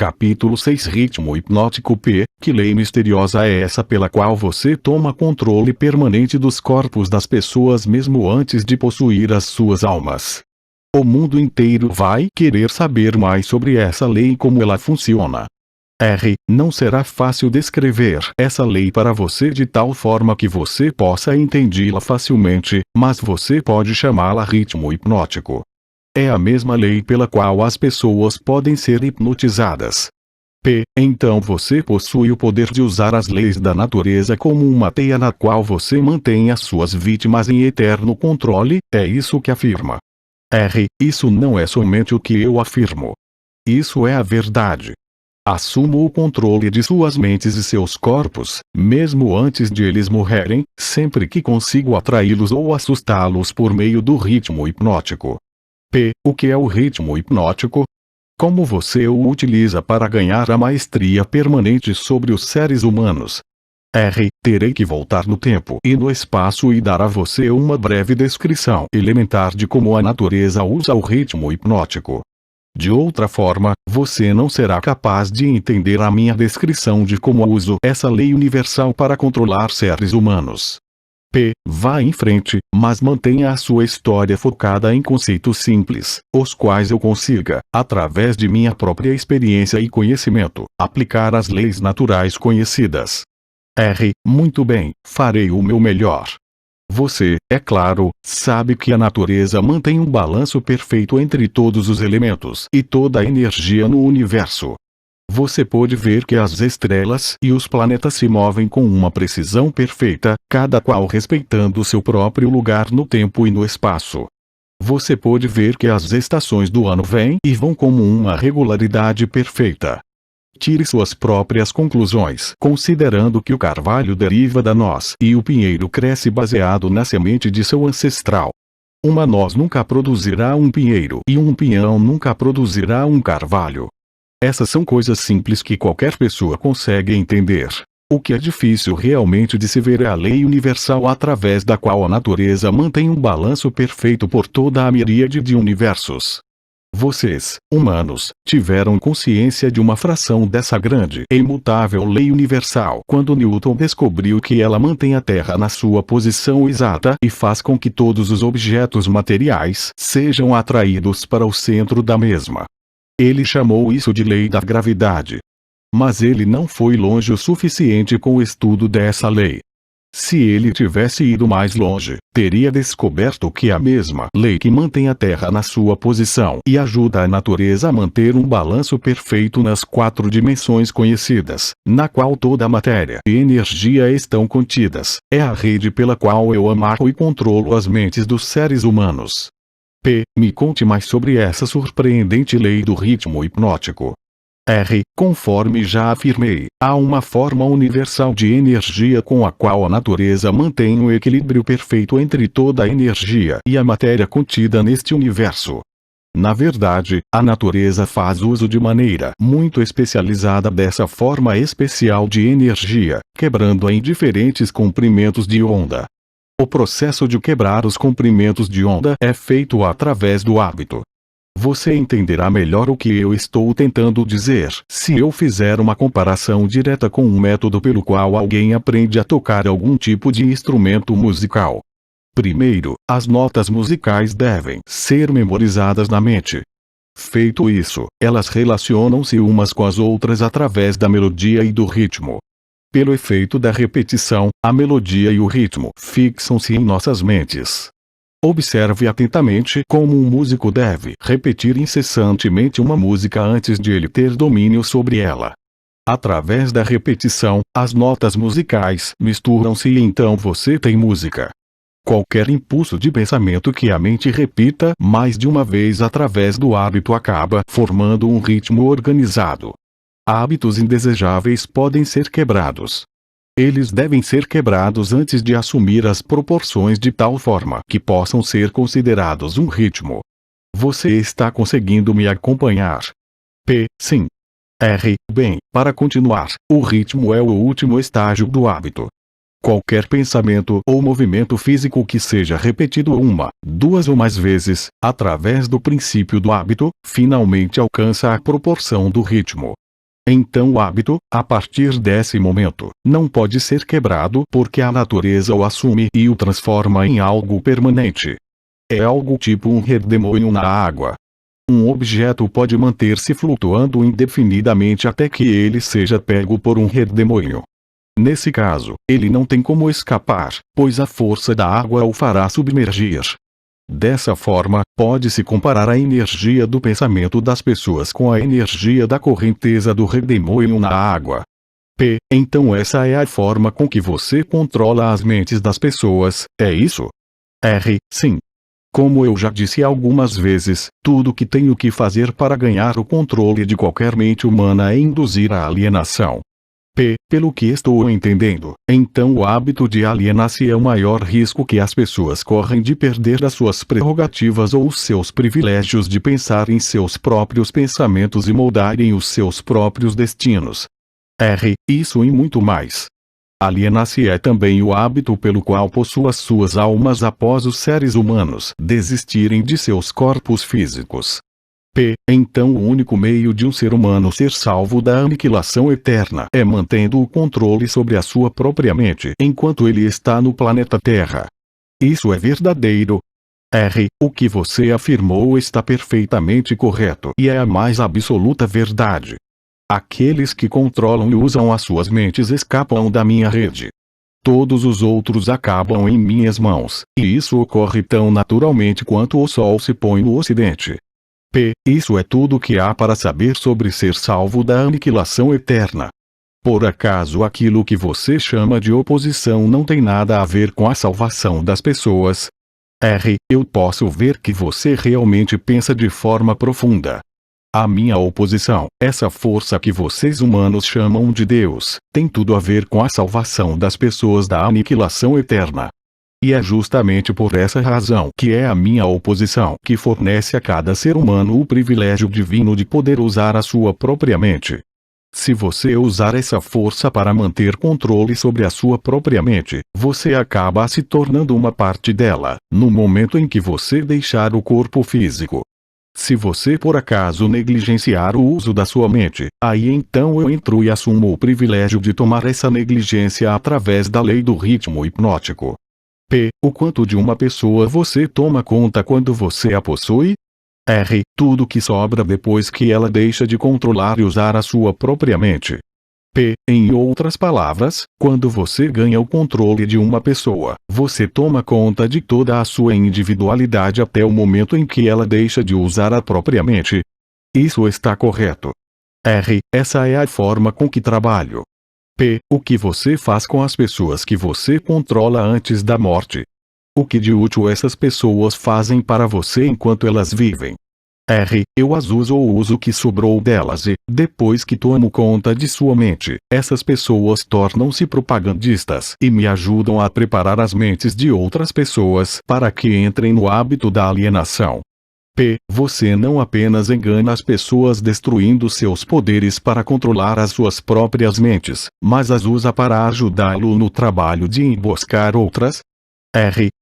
Capítulo 6 Ritmo hipnótico P. Que lei misteriosa é essa pela qual você toma controle permanente dos corpos das pessoas mesmo antes de possuir as suas almas? O mundo inteiro vai querer saber mais sobre essa lei e como ela funciona. Não será fácil descrever essa lei para você de tal forma que você possa entendê-la facilmente, mas você pode chamá-la ritmo hipnótico. É a mesma lei pela qual as pessoas podem ser hipnotizadas. Então você possui o poder de usar as leis da natureza como uma teia na qual você mantém as suas vítimas em eterno controle, é isso que afirma. Isso não é somente o que eu afirmo. Isso é a verdade. Assumo o controle de suas mentes e seus corpos, mesmo antes de eles morrerem, sempre que consigo atraí-los ou assustá-los por meio do ritmo hipnótico. O que é o ritmo hipnótico? Como você o utiliza para ganhar a maestria permanente sobre os seres humanos? Terei que voltar no tempo e no espaço e dar a você uma breve descrição elementar de como a natureza usa o ritmo hipnótico. De outra forma, você não será capaz de entender a minha descrição de como uso essa lei universal para controlar seres humanos. Vá em frente, mas mantenha a sua história focada em conceitos simples, os quais eu consiga, através de minha própria experiência e conhecimento, aplicar as leis naturais conhecidas. Muito bem, farei o meu melhor. Você, é claro, sabe que a natureza mantém um balanço perfeito entre todos os elementos e toda a energia no universo. Você pode ver que as estrelas e os planetas se movem com uma precisão perfeita, cada qual respeitando seu próprio lugar no tempo e no espaço. Você pode ver que as estações do ano vêm e vão como uma regularidade perfeita. Tire suas próprias conclusões, considerando que o carvalho deriva da noz e o pinheiro cresce baseado na semente de seu ancestral. Uma noz nunca produzirá um pinheiro e um pinhão nunca produzirá um carvalho. Essas são coisas simples que qualquer pessoa consegue entender. O que é difícil realmente de se ver é a lei universal através da qual a natureza mantém um balanço perfeito por toda a miríade de universos. Vocês, humanos, tiveram consciência de uma fração dessa grande e imutável lei universal quando Newton descobriu que ela mantém a Terra na sua posição exata e faz com que todos os objetos materiais sejam atraídos para o centro da mesma. Ele chamou isso de lei da gravidade. Mas ele não foi longe o suficiente com o estudo dessa lei. Se ele tivesse ido mais longe, teria descoberto que a mesma lei que mantém a Terra na sua posição e ajuda a natureza a manter um balanço perfeito nas 4 dimensões conhecidas, na qual toda a matéria e energia estão contidas, é a rede pela qual eu amarro e controlo as mentes dos seres humanos. Me conte mais sobre essa surpreendente lei do ritmo hipnótico. Conforme já afirmei, há uma forma universal de energia com a qual a natureza mantém um equilíbrio perfeito entre toda a energia e a matéria contida neste universo. Na verdade, a natureza faz uso de maneira muito especializada dessa forma especial de energia, quebrando-a em diferentes comprimentos de onda. O processo de quebrar os comprimentos de onda é feito através do hábito. Você entenderá melhor o que eu estou tentando dizer se eu fizer uma comparação direta com um método pelo qual alguém aprende a tocar algum tipo de instrumento musical. Primeiro, as notas musicais devem ser memorizadas na mente. Feito isso, elas relacionam-se umas com as outras através da melodia e do ritmo. Pelo efeito da repetição, a melodia e o ritmo fixam-se em nossas mentes. Observe atentamente como um músico deve repetir incessantemente uma música antes de ele ter domínio sobre ela. Através da repetição, as notas musicais misturam-se e então você tem música. Qualquer impulso de pensamento que a mente repita mais de uma vez através do hábito acaba formando um ritmo organizado. Hábitos indesejáveis podem ser quebrados. Eles devem ser quebrados antes de assumir as proporções de tal forma que possam ser considerados um ritmo. Você está conseguindo me acompanhar? Sim. Bem, para continuar, o ritmo é o último estágio do hábito. Qualquer pensamento ou movimento físico que seja repetido uma, duas ou mais vezes, através do princípio do hábito, finalmente alcança a proporção do ritmo. Então o hábito, a partir desse momento, não pode ser quebrado porque a natureza o assume e o transforma em algo permanente. É algo tipo um redemoinho na água. Um objeto pode manter-se flutuando indefinidamente até que ele seja pego por um redemoinho. Nesse caso, ele não tem como escapar, pois a força da água o fará submergir. Dessa forma, pode-se comparar a energia do pensamento das pessoas com a energia da correnteza do redemoinho na água. Então essa é a forma com que você controla as mentes das pessoas, é isso? Sim. Como eu já disse algumas vezes, tudo que tenho que fazer para ganhar o controle de qualquer mente humana é induzir a alienação. Pelo que estou entendendo, então o hábito de alienar-se é o maior risco que as pessoas correm de perder as suas prerrogativas ou os seus privilégios de pensar em seus próprios pensamentos e moldarem os seus próprios destinos. Isso e muito mais. Alienar-se é também o hábito pelo qual possuem as suas almas após os seres humanos desistirem de seus corpos físicos. Então o único meio de um ser humano ser salvo da aniquilação eterna é mantendo o controle sobre a sua própria mente enquanto ele está no planeta Terra. Isso é verdadeiro. O que você afirmou está perfeitamente correto e é a mais absoluta verdade. Aqueles que controlam e usam as suas mentes escapam da minha rede. Todos os outros acabam em minhas mãos, e isso ocorre tão naturalmente quanto o sol se põe no ocidente. Isso é tudo o que há para saber sobre ser salvo da aniquilação eterna. Por acaso aquilo que você chama de oposição não tem nada a ver com a salvação das pessoas? Eu posso ver que você realmente pensa de forma profunda. A minha oposição, essa força que vocês humanos chamam de Deus, tem tudo a ver com a salvação das pessoas da aniquilação eterna. E é justamente por essa razão que é a minha oposição que fornece a cada ser humano o privilégio divino de poder usar a sua própria mente. Se você usar essa força para manter controle sobre a sua própria mente, você acaba se tornando uma parte dela, no momento em que você deixar o corpo físico. Se você por acaso negligenciar o uso da sua mente, aí então eu entro e assumo o privilégio de tomar essa negligência através da lei do ritmo hipnótico. O quanto de uma pessoa você toma conta quando você a possui? Tudo que sobra depois que ela deixa de controlar e usar a sua própria mente. Em outras palavras, quando você ganha o controle de uma pessoa, você toma conta de toda a sua individualidade até o momento em que ela deixa de usar a própria mente. Isso está correto. Essa é a forma com que trabalho. O que você faz com as pessoas que você controla antes da morte? O que de útil essas pessoas fazem para você enquanto elas vivem? Eu as uso ou uso o que sobrou delas e, depois que tomo conta de sua mente, essas pessoas tornam-se propagandistas e me ajudam a preparar as mentes de outras pessoas para que entrem no hábito da alienação. Você não apenas engana as pessoas destruindo seus poderes para controlar as suas próprias mentes, mas as usa para ajudá-lo no trabalho de emboscar outras?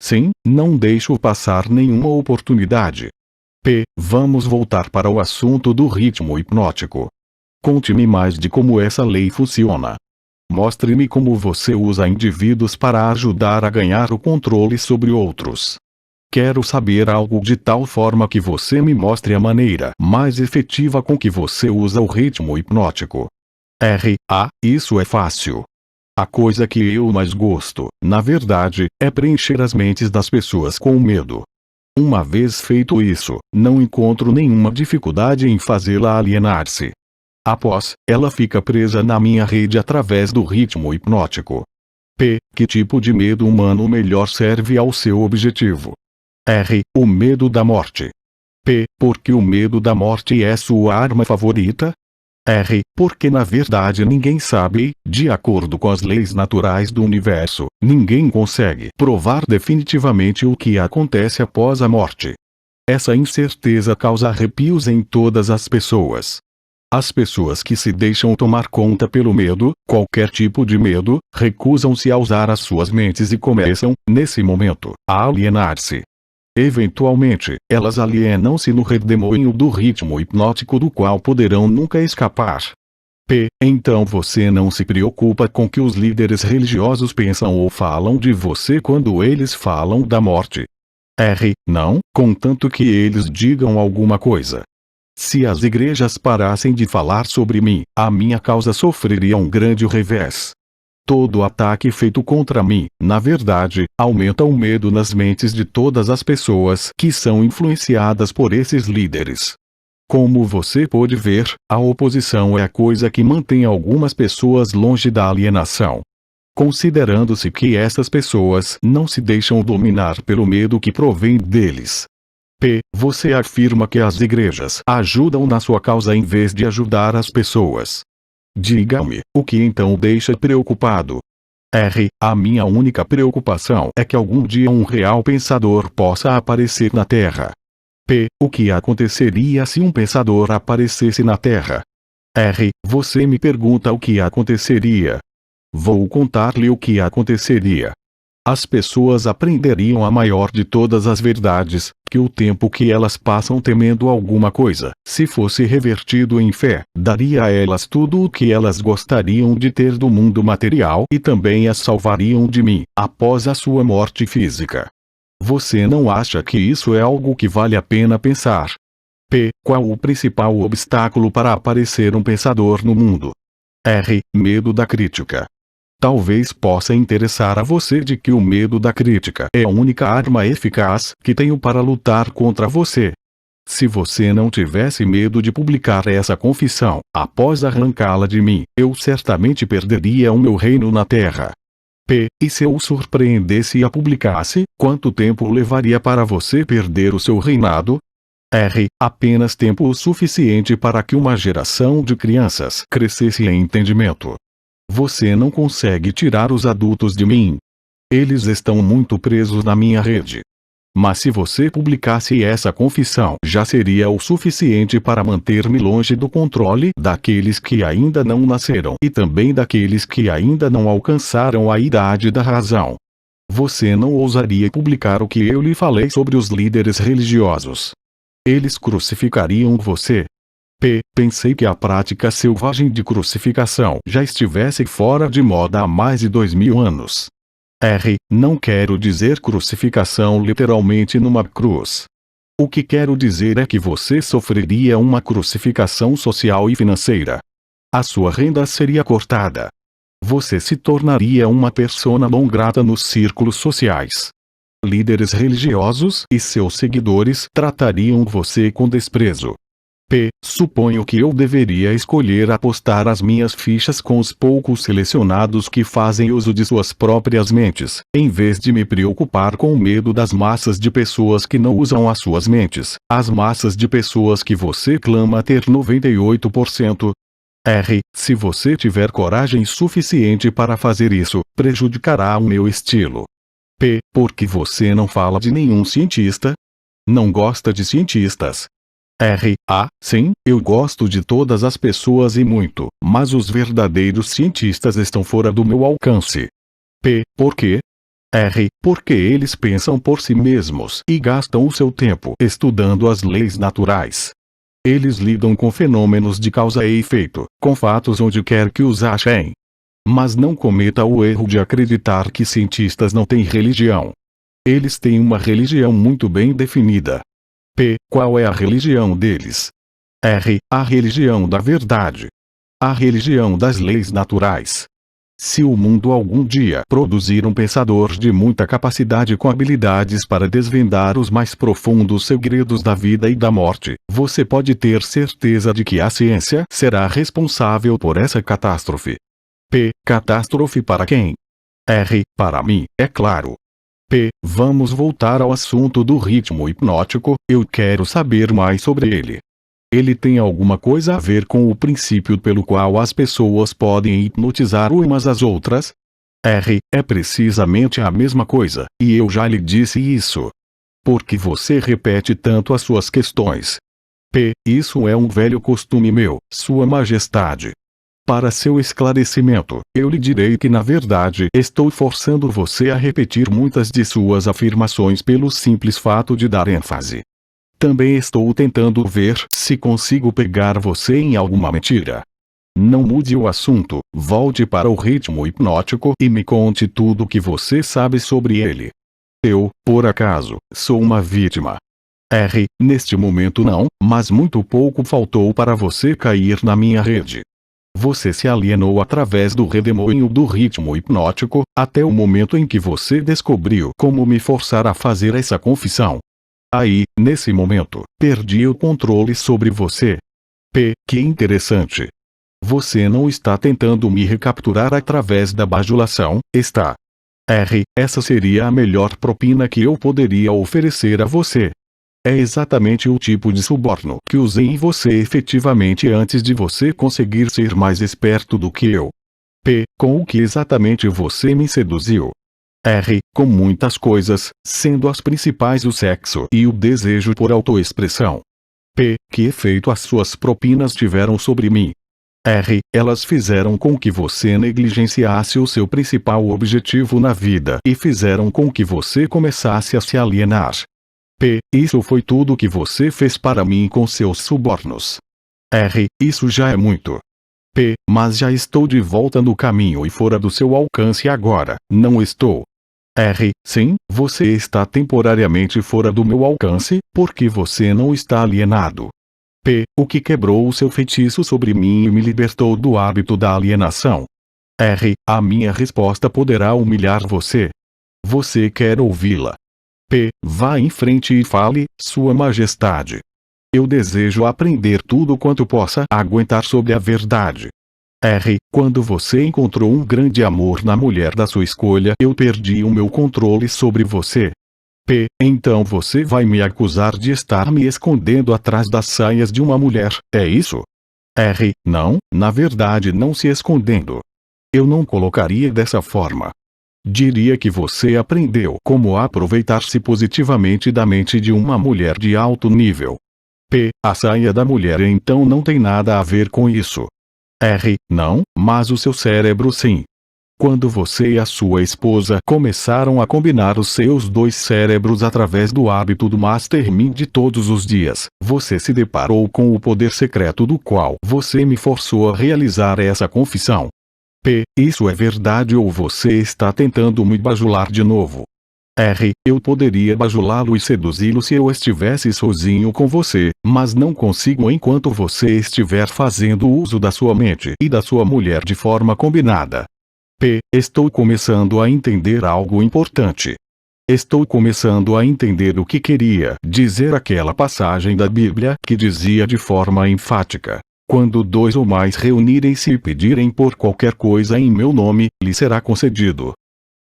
Sim, não deixo passar nenhuma oportunidade. Vamos voltar para o assunto do ritmo hipnótico. Conte-me mais de como essa lei funciona. Mostre-me como você usa indivíduos para ajudar a ganhar o controle sobre outros. Quero saber algo de tal forma que você me mostre a maneira mais efetiva com que você usa o ritmo hipnótico. Isso é fácil. A coisa que eu mais gosto, na verdade, é preencher as mentes das pessoas com medo. Uma vez feito isso, não encontro nenhuma dificuldade em fazê-la alienar-se. Após, ela fica presa na minha rede através do ritmo hipnótico. Que tipo de medo humano melhor serve ao seu objetivo? O medo da morte. Porque o medo da morte é sua arma favorita? Porque na verdade ninguém sabe, de acordo com as leis naturais do universo, ninguém consegue provar definitivamente o que acontece após a morte. Essa incerteza causa arrepios em todas as pessoas. As pessoas que se deixam tomar conta pelo medo, qualquer tipo de medo, recusam-se a usar as suas mentes e começam, nesse momento, a alienar-se. Eventualmente, elas alienam-se no redemoinho do ritmo hipnótico do qual poderão nunca escapar. Então você não se preocupa com o que os líderes religiosos pensam ou falam de você quando eles falam da morte. Não, contanto que eles digam alguma coisa. Se as igrejas parassem de falar sobre mim, a minha causa sofreria um grande revés. Todo ataque feito contra mim, na verdade, aumenta o medo nas mentes de todas as pessoas que são influenciadas por esses líderes. Como você pode ver, a oposição é a coisa que mantém algumas pessoas longe da alienação. Considerando-se que essas pessoas não se deixam dominar pelo medo que provém deles. Você afirma que as igrejas ajudam na sua causa em vez de ajudar as pessoas. Diga-me, o que então o deixa preocupado? A minha única preocupação é que algum dia um real pensador possa aparecer na Terra. O que aconteceria se um pensador aparecesse na Terra? Você me pergunta o que aconteceria. Vou contar-lhe o que aconteceria. As pessoas aprenderiam a maior de todas as verdades, que o tempo que elas passam temendo alguma coisa, se fosse revertido em fé, daria a elas tudo o que elas gostariam de ter do mundo material e também as salvariam de mim, após a sua morte física. Você não acha que isso é algo que vale a pena pensar? Qual o principal obstáculo para aparecer um pensador no mundo? Medo da crítica. Talvez possa interessar a você de que o medo da crítica é a única arma eficaz que tenho para lutar contra você. Se você não tivesse medo de publicar essa confissão, após arrancá-la de mim, eu certamente perderia o meu reino na terra. E se eu o surpreendesse e a publicasse, quanto tempo levaria para você perder o seu reinado? Apenas tempo o suficiente para que uma geração de crianças crescesse em entendimento. Você não consegue tirar os adultos de mim. Eles estão muito presos na minha rede. Mas se você publicasse essa confissão, já seria o suficiente para manter-me longe do controle daqueles que ainda não nasceram e também daqueles que ainda não alcançaram a idade da razão. Você não ousaria publicar o que eu lhe falei sobre os líderes religiosos. Eles crucificariam você. Pensei que a prática selvagem de crucificação já estivesse fora de moda há mais de 2000 anos. Não quero dizer crucificação literalmente numa cruz. O que quero dizer é que você sofreria uma crucificação social e financeira. A sua renda seria cortada. Você se tornaria uma persona não grata nos círculos sociais. Líderes religiosos e seus seguidores tratariam você com desprezo. Suponho que eu deveria escolher apostar as minhas fichas com os poucos selecionados que fazem uso de suas próprias mentes, em vez de me preocupar com o medo das massas de pessoas que não usam as suas mentes, as massas de pessoas que você clama ter 98%. Se você tiver coragem suficiente para fazer isso, prejudicará o meu estilo. Porque você não fala de nenhum cientista? Não gosta de cientistas? Sim, eu gosto de todas as pessoas e muito, mas os verdadeiros cientistas estão fora do meu alcance. Por quê? Porque eles pensam por si mesmos e gastam o seu tempo estudando as leis naturais. Eles lidam com fenômenos de causa e efeito, com fatos onde quer que os achem. Mas não cometa o erro de acreditar que cientistas não têm religião. Eles têm uma religião muito bem definida. Qual é a religião deles? A religião da verdade. A religião das leis naturais. Se o mundo algum dia produzir um pensador de muita capacidade com habilidades para desvendar os mais profundos segredos da vida e da morte, você pode ter certeza de que a ciência será responsável por essa catástrofe. Catástrofe para quem? Para mim, é claro. Vamos voltar ao assunto do ritmo hipnótico, eu quero saber mais sobre ele. Ele tem alguma coisa a ver com o princípio pelo qual as pessoas podem hipnotizar umas às outras? É precisamente a mesma coisa, e eu já lhe disse isso. Por que você repete tanto as suas questões? Isso é um velho costume meu, Sua Majestade. Para seu esclarecimento, eu lhe direi que na verdade estou forçando você a repetir muitas de suas afirmações pelo simples fato de dar ênfase. Também estou tentando ver se consigo pegar você em alguma mentira. Não mude o assunto, volte para o ritmo hipnótico e me conte tudo o que você sabe sobre ele. Eu, por acaso, sou uma vítima. Neste momento não, mas muito pouco faltou para você cair na minha rede. Você se alienou através do redemoinho do ritmo hipnótico, até o momento em que você descobriu como me forçar a fazer essa confissão. Aí, nesse momento, perdi o controle sobre você. Que interessante. Você não está tentando me recapturar através da bajulação, está? Essa seria a melhor propina que eu poderia oferecer a você. É exatamente o tipo de suborno que usei em você efetivamente antes de você conseguir ser mais esperto do que eu. Com o que exatamente você me seduziu? Com muitas coisas, sendo as principais o sexo e o desejo por autoexpressão. Que efeito as suas propinas tiveram sobre mim? Elas fizeram com que você negligenciasse o seu principal objetivo na vida e fizeram com que você começasse a se alienar. Isso foi tudo o que você fez para mim com seus subornos. Isso já é muito. Mas já estou de volta no caminho e fora do seu alcance agora, não estou? Sim, você está temporariamente fora do meu alcance, porque você não está alienado. O que quebrou o seu feitiço sobre mim e me libertou do hábito da alienação? A minha resposta poderá humilhar você. Você quer ouvi-la? Vá em frente e fale, Sua Majestade. Eu desejo aprender tudo quanto possa aguentar sobre a verdade. Quando você encontrou um grande amor na mulher da sua escolha, eu perdi o meu controle sobre você. Então você vai me acusar de estar me escondendo atrás das saias de uma mulher, é isso? Não, na verdade não se escondendo. Eu não colocaria dessa forma. Diria que você aprendeu como aproveitar-se positivamente da mente de uma mulher de alto nível. A saia da mulher então não tem nada a ver com isso. Não, mas o seu cérebro sim. Quando você e a sua esposa começaram a combinar os seus dois cérebros através do hábito do Mastermind de todos os dias, você se deparou com o poder secreto do qual você me forçou a realizar essa confissão. Isso é verdade ou você está tentando me bajular de novo? Eu poderia bajulá-lo e seduzi-lo se eu estivesse sozinho com você, mas não consigo enquanto você estiver fazendo uso da sua mente e da sua mulher de forma combinada. Estou começando a entender algo importante. Estou começando a entender o que queria dizer aquela passagem da Bíblia que dizia de forma enfática: quando dois ou mais reunirem-se e pedirem por qualquer coisa em meu nome, lhe será concedido.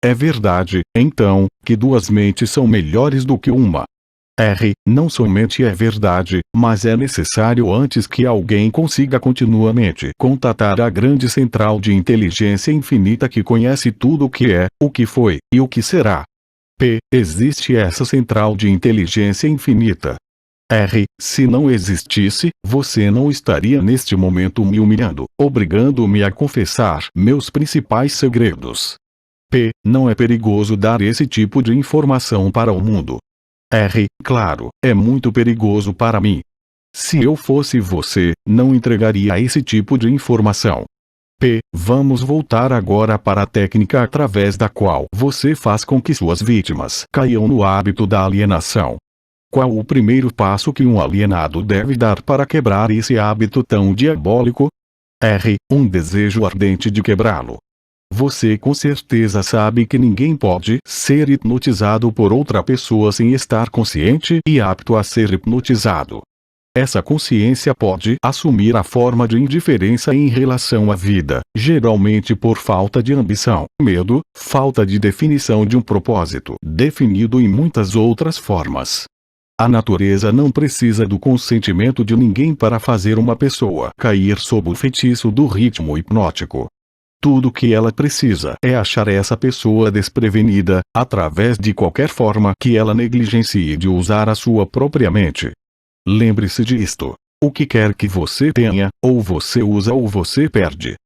É verdade, então, que duas mentes são melhores do que uma. Não somente é verdade, mas é necessário antes que alguém consiga continuamente contatar a grande central de inteligência infinita que conhece tudo o que é, o que foi, e o que será. Existe essa central de inteligência infinita. Se não existisse, você não estaria neste momento me humilhando, obrigando-me a confessar meus principais segredos. Não é perigoso dar esse tipo de informação para o mundo? Claro, é muito perigoso para mim. Se eu fosse você, não entregaria esse tipo de informação. Vamos voltar agora para a técnica através da qual você faz com que suas vítimas caiam no hábito da alienação. Qual o primeiro passo que um alienado deve dar para quebrar esse hábito tão diabólico? Um desejo ardente de quebrá-lo. Você com certeza sabe que ninguém pode ser hipnotizado por outra pessoa sem estar consciente e apto a ser hipnotizado. Essa consciência pode assumir a forma de indiferença em relação à vida, geralmente por falta de ambição, medo, falta de definição de um propósito definido e muitas outras formas. A natureza não precisa do consentimento de ninguém para fazer uma pessoa cair sob o feitiço do ritmo hipnótico. Tudo o que ela precisa é achar essa pessoa desprevenida, através de qualquer forma que ela negligencie de usar a sua própria mente. Lembre-se disto. O que quer que você tenha, ou você usa ou você perde.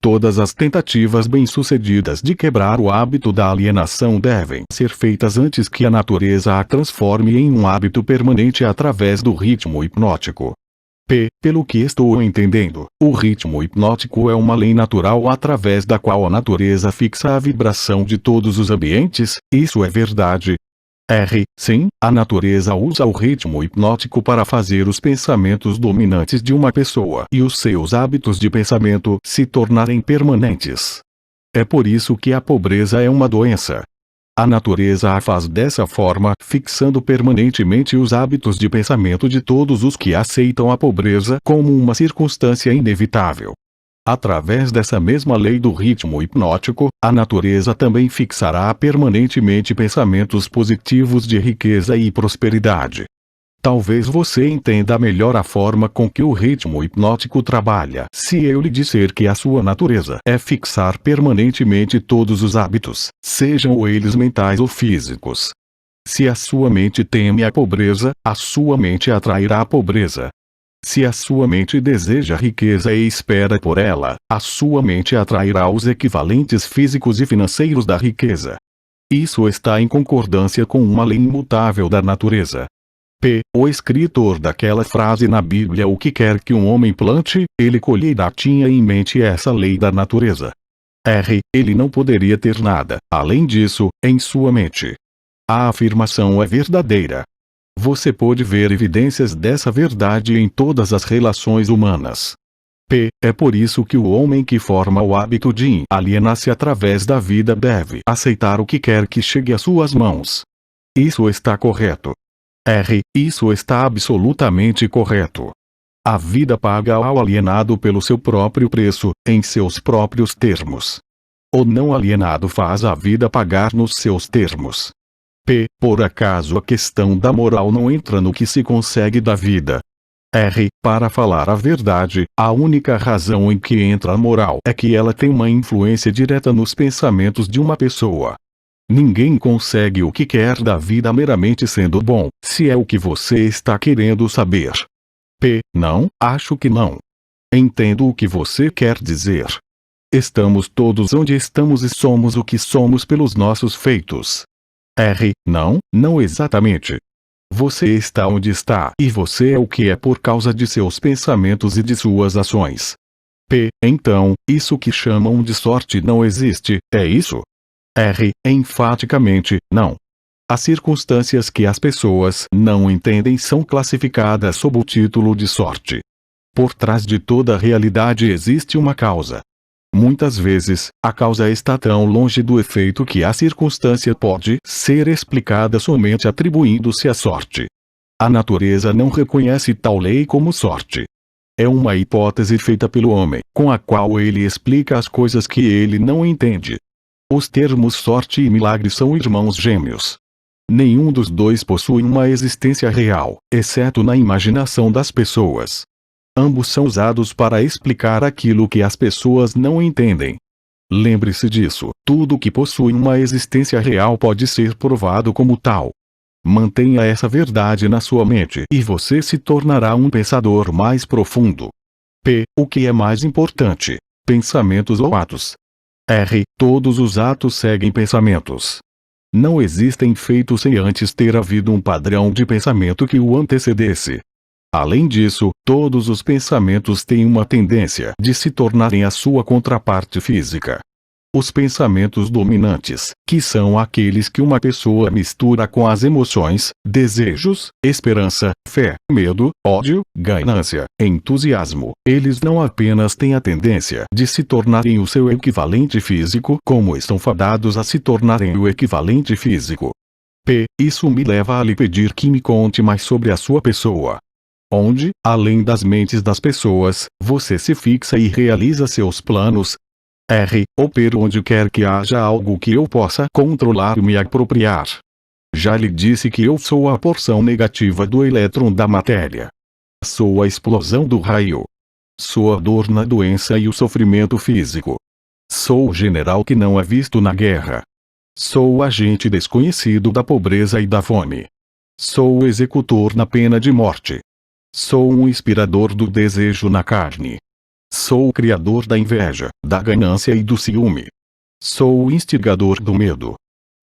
Todas as tentativas bem-sucedidas de quebrar o hábito da alienação devem ser feitas antes que a natureza a transforme em um hábito permanente através do ritmo hipnótico. Pelo que estou entendendo, o ritmo hipnótico é uma lei natural através da qual a natureza fixa a vibração de todos os ambientes. Isso é verdade? Sim, a natureza usa o ritmo hipnótico para fazer os pensamentos dominantes de uma pessoa e os seus hábitos de pensamento se tornarem permanentes. É por isso que a pobreza é uma doença. A natureza a faz dessa forma, fixando permanentemente os hábitos de pensamento de todos os que aceitam a pobreza como uma circunstância inevitável. Através dessa mesma lei do ritmo hipnótico, a natureza também fixará permanentemente pensamentos positivos de riqueza e prosperidade. Talvez você entenda melhor a forma com que o ritmo hipnótico trabalha se eu lhe disser que a sua natureza é fixar permanentemente todos os hábitos, sejam eles mentais ou físicos. Se a sua mente teme a pobreza, a sua mente atrairá a pobreza. Se a sua mente deseja riqueza e espera por ela, a sua mente atrairá os equivalentes físicos e financeiros da riqueza. Isso está em concordância com uma lei imutável da natureza. O escritor daquela frase na Bíblia "o que quer que um homem plante, ele colherá" tinha em mente essa lei da natureza. Ele não poderia ter nada, além disso, em sua mente. A afirmação é verdadeira. Você pode ver evidências dessa verdade em todas as relações humanas. É por isso que o homem que forma o hábito de alienar-se através da vida deve aceitar o que quer que chegue às suas mãos. Isso está correto. Isso está absolutamente correto. A vida paga ao alienado pelo seu próprio preço, em seus próprios termos. O não alienado faz a vida pagar nos seus termos. Por acaso a questão da moral não entra no que se consegue da vida? Para falar a verdade, a única razão em que entra a moral é que ela tem uma influência direta nos pensamentos de uma pessoa. Ninguém consegue o que quer da vida meramente sendo bom, se é o que você está querendo saber. Não, acho que não. Entendo o que você quer dizer. Estamos todos onde estamos e somos o que somos pelos nossos feitos. Não exatamente. Você está onde está e você é o que é por causa de seus pensamentos e de suas ações. Então, isso que chamam de sorte não existe, é isso? Enfaticamente, não. As circunstâncias que as pessoas não entendem são classificadas sob o título de sorte. Por trás de toda a realidade existe uma causa. Muitas vezes, a causa está tão longe do efeito que a circunstância pode ser explicada somente atribuindo-se à sorte. A natureza não reconhece tal lei como sorte. É uma hipótese feita pelo homem, com a qual ele explica as coisas que ele não entende. Os termos sorte e milagre são irmãos gêmeos. Nenhum dos dois possui uma existência real, exceto na imaginação das pessoas. Ambos são usados para explicar aquilo que as pessoas não entendem. Lembre-se disso, tudo que possui uma existência real pode ser provado como tal. Mantenha essa verdade na sua mente e você se tornará um pensador mais profundo. O que é mais importante? Pensamentos ou atos? Todos os atos seguem pensamentos. Não existem feitos sem antes ter havido um padrão de pensamento que o antecedesse. Além disso, todos os pensamentos têm uma tendência de se tornarem a sua contraparte física. Os pensamentos dominantes, que são aqueles que uma pessoa mistura com as emoções, desejos, esperança, fé, medo, ódio, ganância, entusiasmo, eles não apenas têm a tendência de se tornarem o seu equivalente físico, como estão fadados a se tornarem o equivalente físico. Isso me leva a lhe pedir que me conte mais sobre a sua pessoa. Onde, além das mentes das pessoas, você se fixa e realiza seus planos? Onde quer que haja algo que eu possa controlar e me apropriar. Já lhe disse que eu sou a porção negativa do elétron da matéria. Sou a explosão do raio. Sou a dor na doença e o sofrimento físico. Sou o general que não é visto na guerra. Sou o agente desconhecido da pobreza e da fome. Sou o executor na pena de morte. Sou um inspirador do desejo na carne. Sou o criador da inveja, da ganância e do ciúme. Sou o instigador do medo.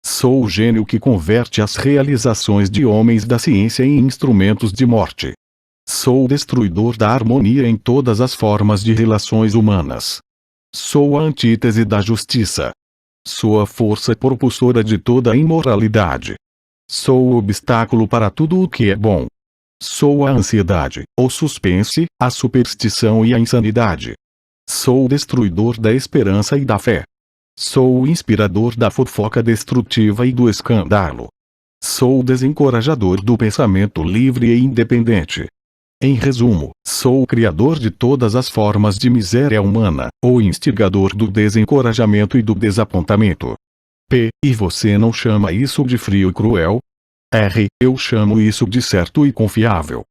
Sou o gênio que converte as realizações de homens da ciência em instrumentos de morte. Sou o destruidor da harmonia em todas as formas de relações humanas. Sou a antítese da justiça. Sou a força propulsora de toda a imoralidade. Sou o obstáculo para tudo o que é bom. Sou a ansiedade, o suspense, a superstição e a insanidade. Sou o destruidor da esperança e da fé. Sou o inspirador da fofoca destrutiva e do escândalo. Sou o desencorajador do pensamento livre e independente. Em resumo, sou o criador de todas as formas de miséria humana, o instigador do desencorajamento e do desapontamento. P. E você não chama isso de frio e cruel? R. Eu chamo isso de certo e confiável.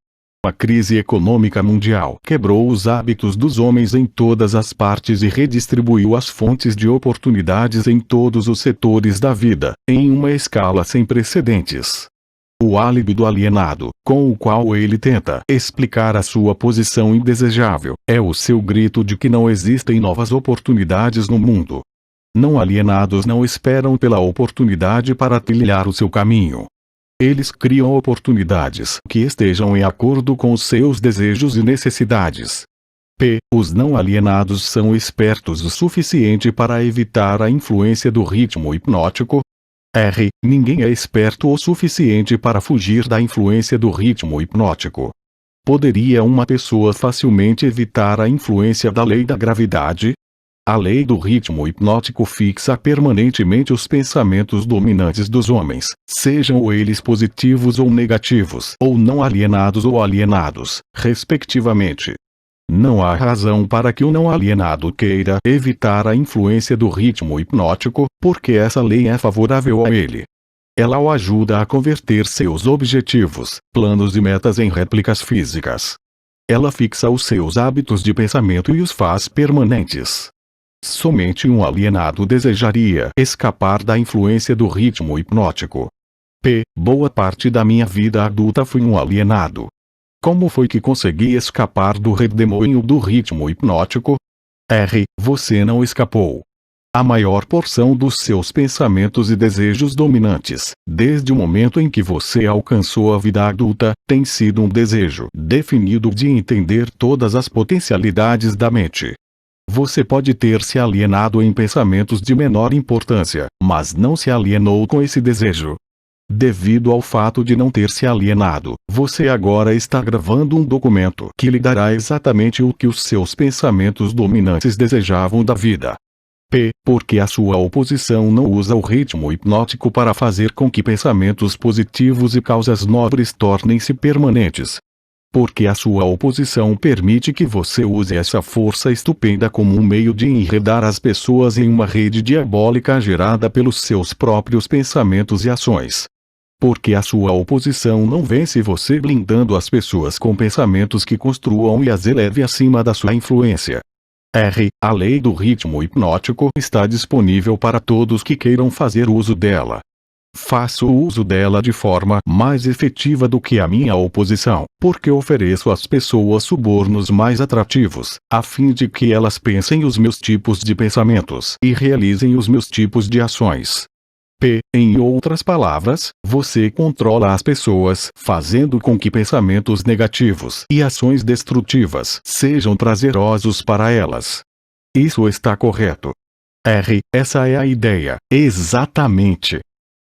A crise econômica mundial quebrou os hábitos dos homens em todas as partes e redistribuiu as fontes de oportunidades em todos os setores da vida, em uma escala sem precedentes. O álibi do alienado, com o qual ele tenta explicar a sua posição indesejável, é o seu grito de que não existem novas oportunidades no mundo. Não alienados não esperam pela oportunidade para trilhar o seu caminho. Eles criam oportunidades que estejam em acordo com os seus desejos e necessidades. P. Os não alienados são espertos o suficiente para evitar a influência do ritmo hipnótico. R. Ninguém é esperto o suficiente para fugir da influência do ritmo hipnótico. Poderia uma pessoa facilmente evitar a influência da lei da gravidade? A lei do ritmo hipnótico fixa permanentemente os pensamentos dominantes dos homens, sejam eles positivos ou negativos, ou não alienados ou alienados, respectivamente. Não há razão para que o não alienado queira evitar a influência do ritmo hipnótico, porque essa lei é favorável a ele. Ela o ajuda a converter seus objetivos, planos e metas em réplicas físicas. Ela fixa os seus hábitos de pensamento e os faz permanentes. Somente um alienado desejaria escapar da influência do ritmo hipnótico. P. Boa parte da minha vida adulta fui um alienado. Como foi que consegui escapar do redemoinho do ritmo hipnótico? R. Você não escapou. A maior porção dos seus pensamentos e desejos dominantes, desde o momento em que você alcançou a vida adulta, tem sido um desejo definido de entender todas as potencialidades da mente. Você pode ter se alienado em pensamentos de menor importância, mas não se alienou com esse desejo. Devido ao fato de não ter se alienado, você agora está gravando um documento que lhe dará exatamente o que os seus pensamentos dominantes desejavam da vida. P. Porque a sua oposição não usa o ritmo hipnótico para fazer com que pensamentos positivos e causas nobres tornem-se permanentes. Porque a sua oposição permite que você use essa força estupenda como um meio de enredar as pessoas em uma rede diabólica gerada pelos seus próprios pensamentos e ações. Porque a sua oposição não vence você blindando as pessoas com pensamentos que construam e as eleve acima da sua influência. R. A lei do ritmo hipnótico está disponível para todos que queiram fazer uso dela. Faço uso dela de forma mais efetiva do que a minha oposição, porque ofereço às pessoas subornos mais atrativos, a fim de que elas pensem os meus tipos de pensamentos e realizem os meus tipos de ações. P. Em outras palavras, você controla as pessoas, fazendo com que pensamentos negativos e ações destrutivas sejam prazerosos para elas. Isso está correto. R. Essa é a ideia. Exatamente.